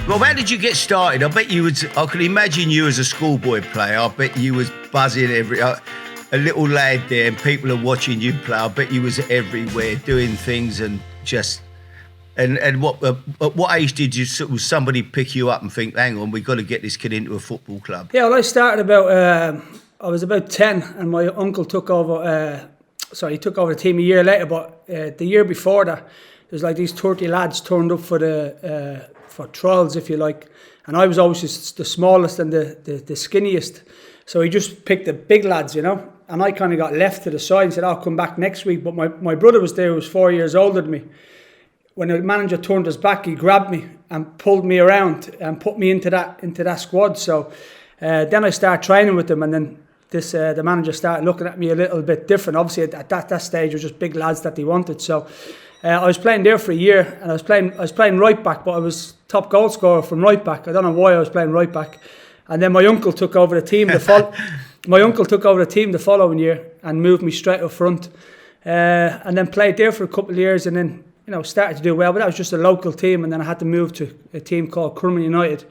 Rob, how did you get started? I bet you was. I can imagine you as a schoolboy player. I bet you was buzzing a little lad there, and people are watching you play. I bet you was everywhere doing things and just. And what at what age did you was somebody pick you up and think, hang on, we've got to get this kid into a football club? Yeah, well, I started about. I was about 10, and my uncle took over. He took over the team a year later. But the year before that, there was like these 30 lads turned up for the. For trials, if you like, and I was always just the smallest and the skinniest, so he just picked the big lads, and I kind of got left to the side and said, I'll come back next week. But my brother was there, who was 4 years older than me. When the manager turned his back, he grabbed me and pulled me around and put me into that squad. So then I started training with them, and then the manager started looking at me a little bit different. Obviously at that stage it was just big lads that he wanted. So I was playing there for a year, and I was playing right back, but I was top goal scorer from right back. I don't know why I was playing right back. And then my uncle took over the team. The following year and moved me straight up front. And then played there for a couple of years, and then started to do well. But that was just a local team, and then I had to move to a team called Coventry United,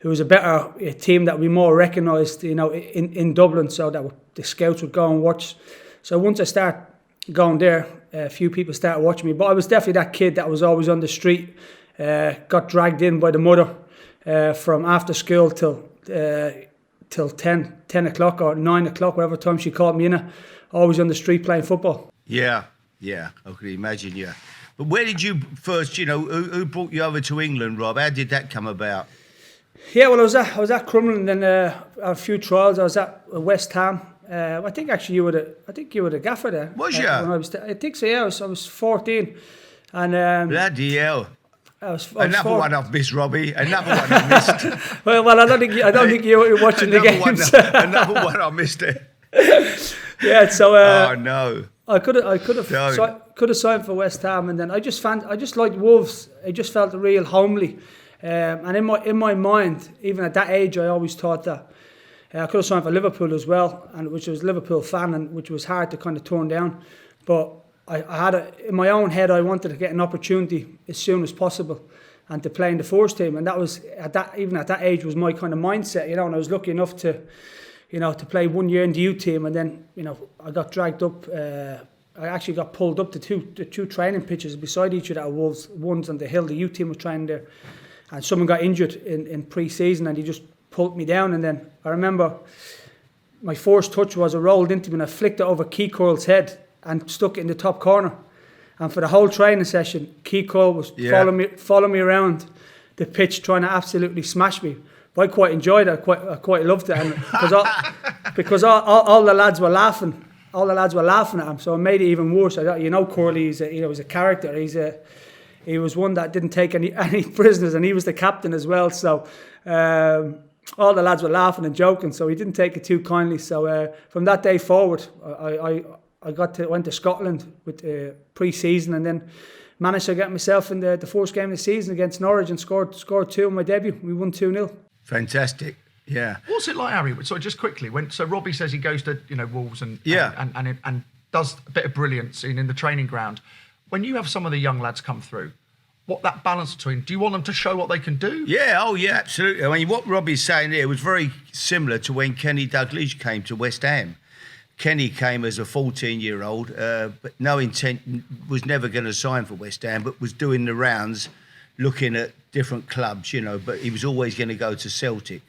who was a better team that would be more recognised, in Dublin, so that the scouts would go and watch. So once I started going there, a few people started watching me, but I was definitely that kid that was always on the street, got dragged in by the mother from after school till 10 o'clock or 9 o'clock, whatever time she called me in, always on the street playing football. Yeah, I could imagine, yeah. But where did you first, who brought you over to England, Rob? How did that come about? Yeah, well, I was at Crumlin, and a few trials. I was at West Ham. I think actually you were the gaffer there. Was you? I think so. Yeah, I was 14, and bloody hell. Another one one I've missed, Robbie. Another one I missed. well, I don't think you were watching the games. Another one I missed it. Yeah, so. Oh no. I could have signed for West Ham, and then I just liked Wolves. I just felt real homely, and in my mind, even at that age, I always thought that. I could have signed for Liverpool as well, and which was a Liverpool fan, and which was hard to kind of turn down. But I had in my own head, I wanted to get an opportunity as soon as possible, and to play in the first team. And that was even at that age was my kind of mindset, And I was lucky enough to play 1 year in the youth team, and then I got dragged up. I actually got pulled up to two training pitches beside each other at Wolves. One's on the hill. The youth team was training there, and someone got injured in pre-season, and he just pulled me down. And then I remember my first touch was I rolled into him and I flicked it over Keith Curle's head and stuck it in the top corner. And for the whole training session, Keith Curle was following me around the pitch, trying to absolutely smash me. But I quite enjoyed it. I quite loved it, and because all the lads were laughing. All the lads were laughing at him, so it made it even worse. I thought, Curly, he's a character. He was one that didn't take any prisoners, and he was the captain as well. So all the lads were laughing and joking, so he didn't take it too kindly. So from that day forward, I went to Scotland with pre-season, and then managed to get myself in the first game of the season against Norwich and scored two in my debut. We won 2-0. Fantastic. Yeah. What's it like, Harry? So just quickly, so Robbie says he goes to Wolves and does a bit of brilliance in the training ground. When you have some of the young lads come through, what that balance between, do you want them to show what they can do? Yeah, absolutely. I mean, what Robbie's saying there was very similar to when Kenny Dalglish came to West Ham. Kenny came as a 14-year-old, but no intent, was never going to sign for West Ham, but was doing the rounds, looking at different clubs, but he was always going to go to Celtic.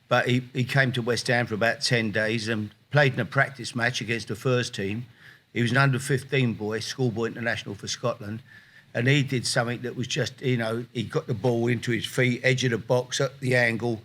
But he came to West Ham for about 10 days and played in a practice match against the first team. He was an under-15 boy, schoolboy international for Scotland, and he did something that was just, he got the ball into his feet, edge of the box, up the angle,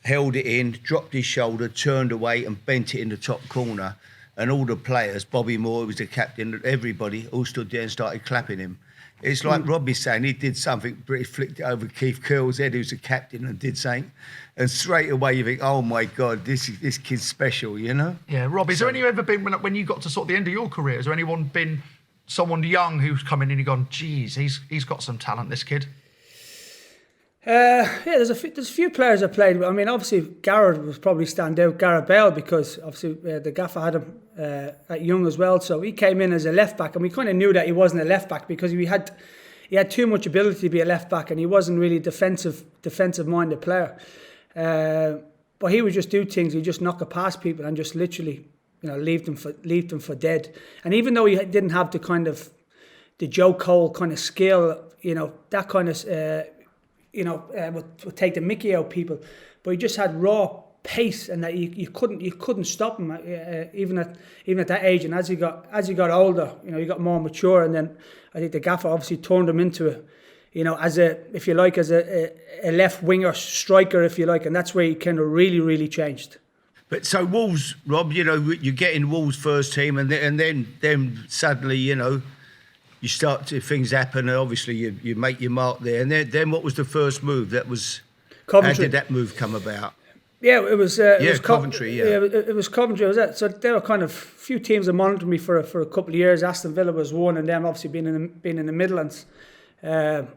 held it in, dropped his shoulder, turned away and bent it in the top corner. And all the players, Bobby Moore, who was the captain, everybody all stood there and started clapping him. It's like Robbie saying he did something, but he flicked it over Keith Curle's head, who's the captain, and did something. And straight away you think, oh my God, this kid's special, Yeah, Rob, has there any ever been, when you got to sort of the end of your career, has there anyone been someone young who's come in and you've gone, geez, he's got some talent, this kid? There's a few players I played with. I mean, obviously Gareth was probably stand out, Gareth Bale, because obviously the gaffer had him at young as well. So he came in as a left back, and we kind of knew that he wasn't a left back because he he had too much ability to be a left back, and he wasn't really a defensive minded player. But he would just do things. He'd just knock it past people and just literally, leave them for dead. And even though he didn't have the kind of the Joe Cole kind of skill, that kind of would take the mickey out of people, but he just had raw pace, and that you couldn't stop him even at that age. And as he got older, he got more mature, and then I think the gaffer obviously turned him into as a left winger striker, if you like, and that's where he kind of really changed. But so Wolves, Rob, you get in Wolves first team, and then suddenly you start to, things happen, and obviously you make your mark there. And then what was the first move? That was Coventry. How did that move come about? Yeah, it was Coventry. It was Coventry. So there were kind of few teams that monitored me for a couple of years. Aston Villa was one, and them obviously being in the Midlands, and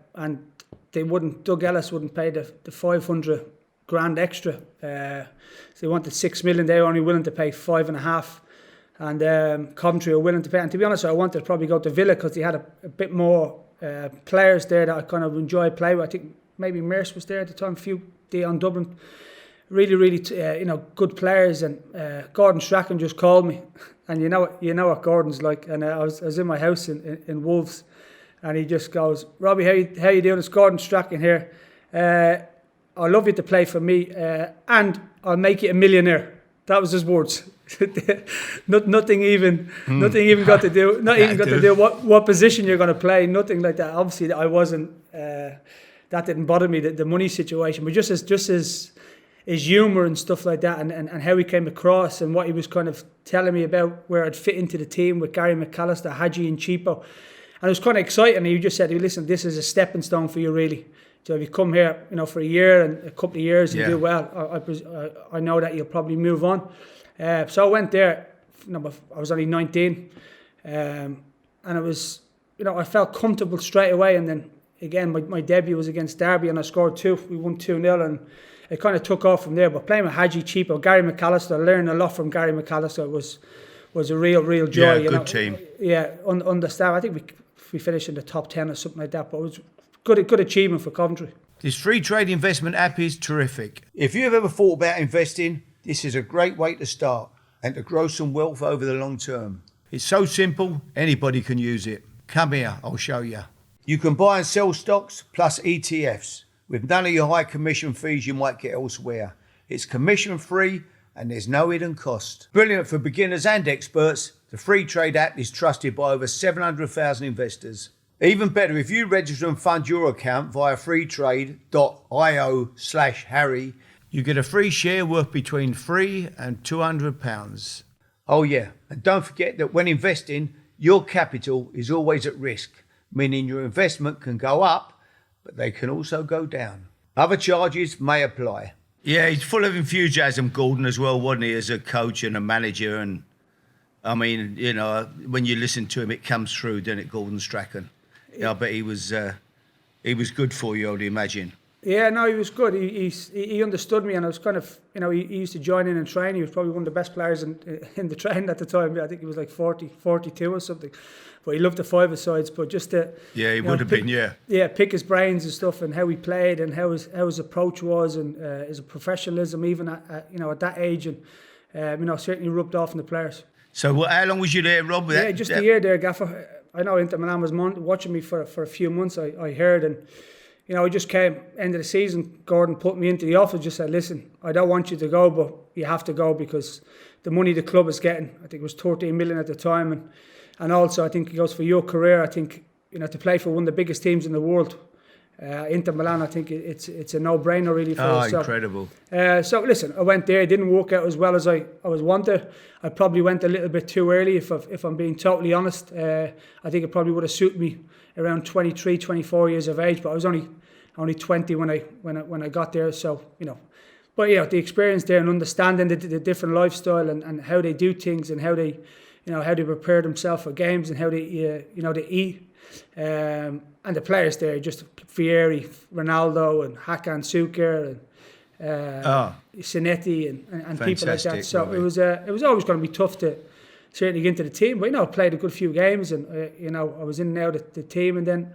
Doug Ellis wouldn't pay the 500 grand extra. So they wanted 6 million. They were only willing to pay 5.5. And Coventry were willing to pay. And to be honest, I wanted to probably go to Villa because they had a bit more players there that I kind of enjoyed playing with. I think maybe Merce was there at the time, a few on Dublin. Really, good players. And Gordon Strachan just called me, and you know what Gordon's like. And I was in my house in Wolves, and he just goes, "Robbie, how you doing? It's Gordon Strachan here. I'd love you to play for me, and I'll make you a millionaire." That was his words. Nothing even got to do. Not even got to do what position you're going to play. Nothing like that. Obviously, I wasn't. That didn't bother me. The money situation, but just his humour and stuff like that, and how he came across, and what he was kind of telling me about where I'd fit into the team with Gary McAllister, Hadji, and Cheapo, and it was kind of exciting. And he just said, "Listen, this is a stepping stone for you, really. So if you come here, for a year and a couple of years and do well, I know that you'll probably move on." So I went there. I was only 19, and it was, I felt comfortable straight away. And then again, my debut was against Derby, and I scored 2. We won 2-0, and it kind of took off from there. But playing with Hadji, Cheapo, Gary McAllister, I learned a lot from Gary McAllister. Was a real joy. Yeah, good team. Yeah, understand. I think we finished in the top 10 or something like that. But it was good achievement for Coventry. This free trade investment app is terrific. If you've ever thought about investing, this is a great way to start and to grow some wealth over the long term. It's so simple, anybody can use it. Come here, I'll show you. You can buy and sell stocks plus ETFs with none of your high commission fees you might get elsewhere. It's commission free and there's no hidden cost. Brilliant for beginners and experts. The free trade app is trusted by over 700,000 investors. Even better, if you register and fund your account via freetrade.io/Harry, you get a free share worth between £3 and £200. Oh yeah, and don't forget that when investing, your capital is always at risk, meaning your investment can go up, but they can also go down. Other charges may apply. Yeah, he's full of enthusiasm, Gordon, as well, wasn't he, as a coach and a manager. And I mean, when you listen to him, it comes through, doesn't it, Gordon Strachan? Yeah, but he was good for you, I'd imagine. Yeah, no, he was good. He understood me, and I was kind of, he used to join in and train. He was probably one of the best players in the training at the time. I think he was like 42 or something. But he loved the five-a-sides. But just to he would have been, yeah. Yeah, pick his brains and stuff, and how he played, and how his approach was, and his professionalism, even at that age, and certainly rubbed off on the players. So, how long was you there, Rob? Yeah, just a year there, Gaffer. I know Inter Milan was watching me for a few months. I heard, and I just came end of the season. Gordon put me into the office, just said, "Listen, I don't want you to go, but you have to go because the money the club is getting. I think it was 13 million at the time, and also I think it goes for your career. I think to play for one of the biggest teams in the world, Inter Milan. I think it's a no-brainer really for us. So, incredible. So listen, I went there. It didn't work out as well as I was wanted. I probably went a little bit too early, if I'm being totally honest. I think it probably would have suited me around 23, 24 years of age, but I was only 20 when I got there. So but the experience there and understanding the different lifestyle and how they do things and how they prepare themselves for games and how they they eat. And the players there, just Fieri, Ronaldo, and Hakan Şükür, and Sinetti, and people like that. So it was always going to be tough to certainly get into the team. But I played a good few games, and I was in and out of the team, and then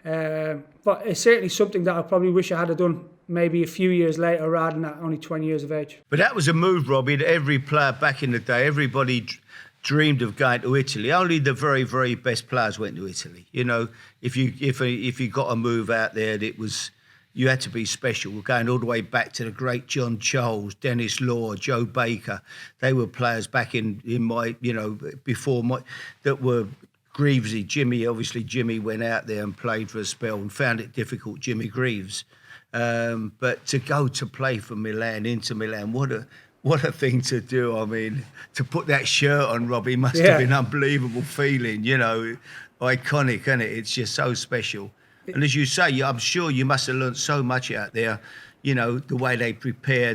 But it's certainly something that I probably wish I had done maybe a few years later rather than at only 20 years of age. But that was a move, Robbie, that every player back in the day, everybody dreamed of going to Italy. Only the very, very best players went to Italy. You know, if you got a move out there, you had to be special. We're going all the way back to the great John Charles, Dennis Law, Joe Baker. They were players back in my, before my, that were Greavesy. Jimmy went out there and played for a spell and found it difficult, Jimmy Greaves. But to go to play for Milan, Inter Milan, what a thing to do. I mean, to put that shirt on, Robbie, must have been an unbelievable feeling, iconic, isn't it? It's just so special. And as you say, I'm sure you must have learnt so much out there, the way they prepare,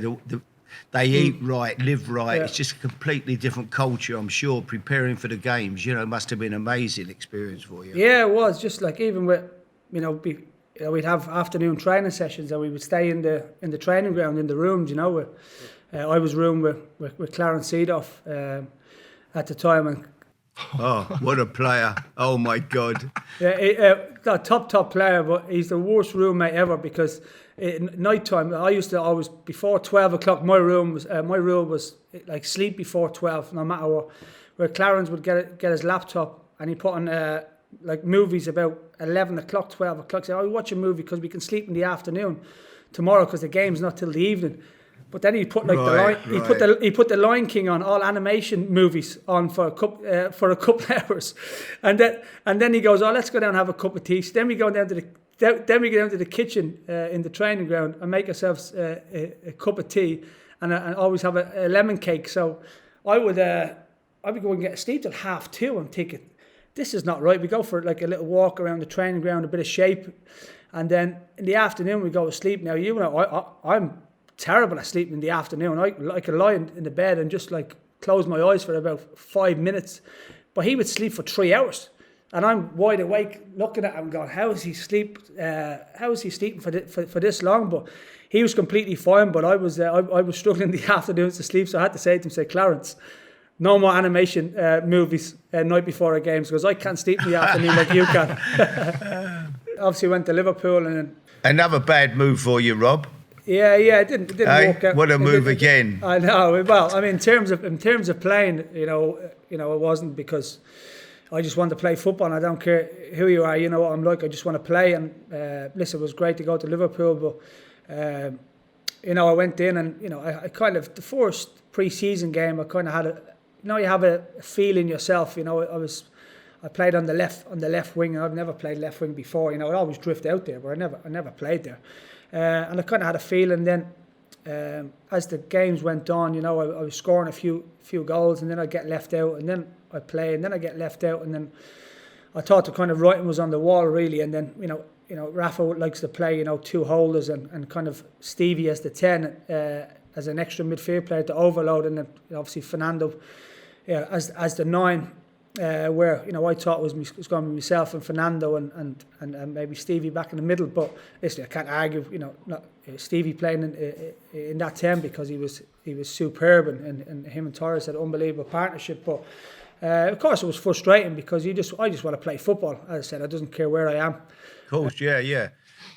they eat right, live right. It's just a completely different culture, I'm sure, preparing for the games, must have been an amazing experience for you. Yeah, it was. Just like even with, we'd have afternoon training sessions and we would stay in the training ground, in the rooms, I was rooming with Clarence Seedorf at the time. And oh, what a player. Oh, my God. Yeah, top player, but he's the worst roommate ever because at night time, I used to always, before 12 o'clock, my rule was like sleep before 12, no matter what. Where Clarence would get his laptop and he put on like movies about 11 o'clock, 12 o'clock. Say, we watch a movie because we can sleep in the afternoon tomorrow because the game's not till the evening. But then he put he put the Lion King on, all animation movies on for a couple hours, and then he goes, let's go down and have a cup of tea. So then we go down to the kitchen in the training ground and make ourselves a cup of tea and always have a lemon cake. So I'd be going to get sleep till 2:30. I'm thinking, this is not right. We go for like a little walk around the training ground, a bit of shape, and then in the afternoon we go to sleep. Now I'm terrible at sleeping in the afternoon. I could lie in the bed and just like close my eyes for about 5 minutes, but he would sleep for 3 hours, and I'm wide awake looking at him, going, "How is he sleeping for this long?" But he was completely fine. But I was struggling in the afternoons to sleep, so I had to say to him, "Clarence, no more animation movies night before our games because I can't sleep in the afternoon like you can." Obviously, went to Liverpool and then another bad move for you, Rob. Yeah, it didn't work out. What a move again! I know. Well, I mean, in terms of playing, it wasn't, because I just want to play football. And I don't care who you are. You know what I'm like. I just want to play. And listen, it was great to go to Liverpool, but I went in and I kind of, the first pre-season game, I kind of had you have a feel in yourself. I played on the left wing, and I've never played left wing before. I always drift out there, but I never played there. And I kind of had a feeling then, as the games went on, I was scoring a few goals, and then I'd get left out, and then I'd play, and then I'd get left out, and then I thought the kind of writing was on the wall, really. And then, Rafa likes to play, 2 holders and kind of Stevie as the 10, as an extra midfield player to overload, and then obviously Fernando as the 9. Where I thought was going to be myself and Fernando and maybe Stevie back in the middle, but listen, I can't argue. Not Stevie playing in that 10 because he was superb, and him and Torres had an unbelievable partnership. But of course, it was frustrating because I just want to play football. As I said, I doesn't care where I am. Of course, yeah.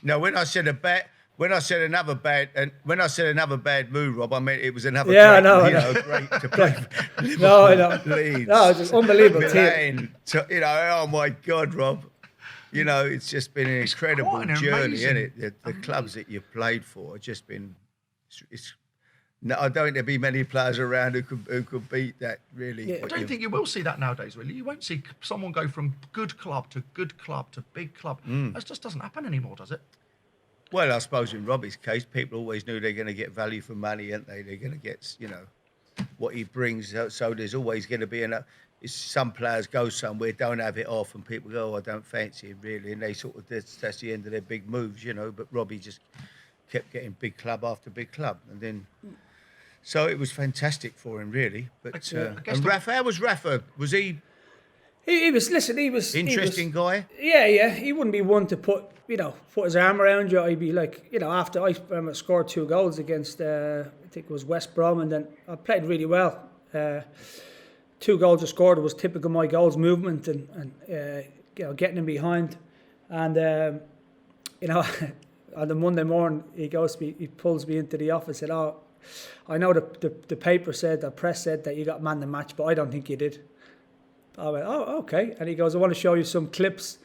Now, when I said another bad move, Rob, I mean it was another great to play. Leeds. No, it's an unbelievable team. Oh my God, Rob. It's just been an incredible journey, isn't it? The clubs that you've played for have just been. I don't think there'll be many players around who could beat that, really. Yeah. I don't think you will see that nowadays, really. You won't see someone go from good club to big club. That just doesn't happen anymore, does it? Well, I suppose in Robbie's case, people always knew they're going to get value for money, aren't they? They're going to get, what he brings. So there's always going to be enough. Some players go somewhere, don't have it off, and people go, I don't fancy him, really. And they sort of, that's the end of their big moves, But Robbie just kept getting big club after big club. And then, so it was fantastic for him, really. But and Rafa, how was Rafa? Was he... He was interesting guy. Yeah. He wouldn't be one to put his arm around you. I'd be like, after I scored 2 goals against, I think it was West Brom, and then I played really well. 2 goals I scored was typical of my goals movement and getting in behind. And, you know, on the Monday morning, he pulls me into the office and said, "Oh, I know the paper said, the press said that you got man the match, but I don't think you did." I went, "Oh, okay." And he goes, "I want to show you some clips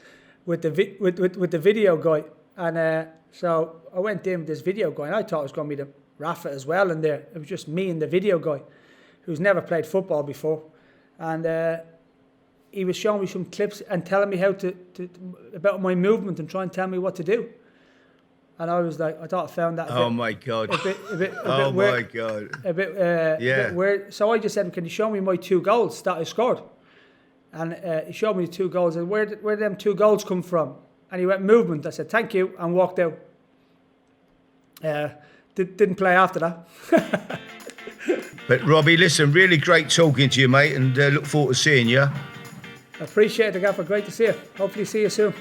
with the video guy." And so I went in with this video guy, and I thought it was going to be the Rafa as well in there. It was just me and the video guy, who's never played football before. And he was showing me some clips and telling me about my movement and trying to tell me what to do. And I was like, I thought I found that a bit, my God. A bit Oh, weird, my God. a bit weird. So I just said, "Can you show me my 2 goals that I scored?" And he showed me the 2 goals. And where did them 2 goals come from? And he went, "Movement." I said, "Thank you," and walked out. Didn't play after that. But Robbie, listen, really great talking to you, mate, and look forward to seeing you. Appreciate it, Gaffer. Great to see you. Hopefully see you soon.